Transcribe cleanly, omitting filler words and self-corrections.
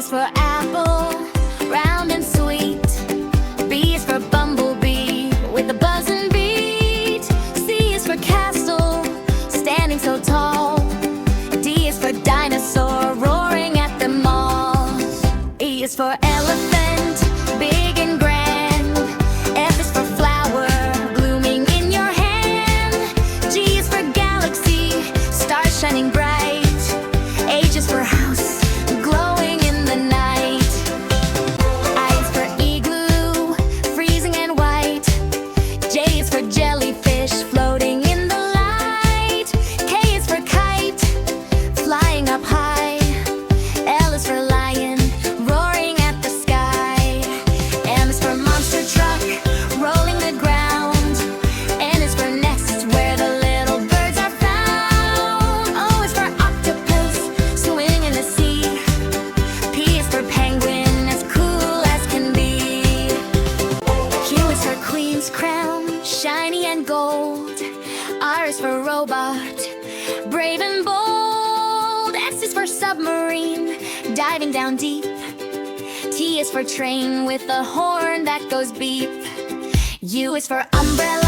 is for apple, round and sweet. B is for bumblebee, with a buzz and beat. C is for castle, standing so tall. D is for dinosaur, roaring at the mall. E is for elephant, big and grand. F is for flower, blooming in your hand. G is for galaxy, stars shining bright. H is for house, glowing in the night. I is for igloo, freezing and white. J is for jellyfish, floating in the light. K is for kite, flying up high. L is for lion, roaring at the sky. M is for monster truck, rolling the ground. N is for nest, where the little birds are found. O is for octopus, swimming in the sea. P is for penguin, as cool as can be. Q is for queen's crown, shiny and gold. R is for robot, brave and bold. S is for submarine, diving down deep. T is for train, with a horn that goes beep. U is for umbrella,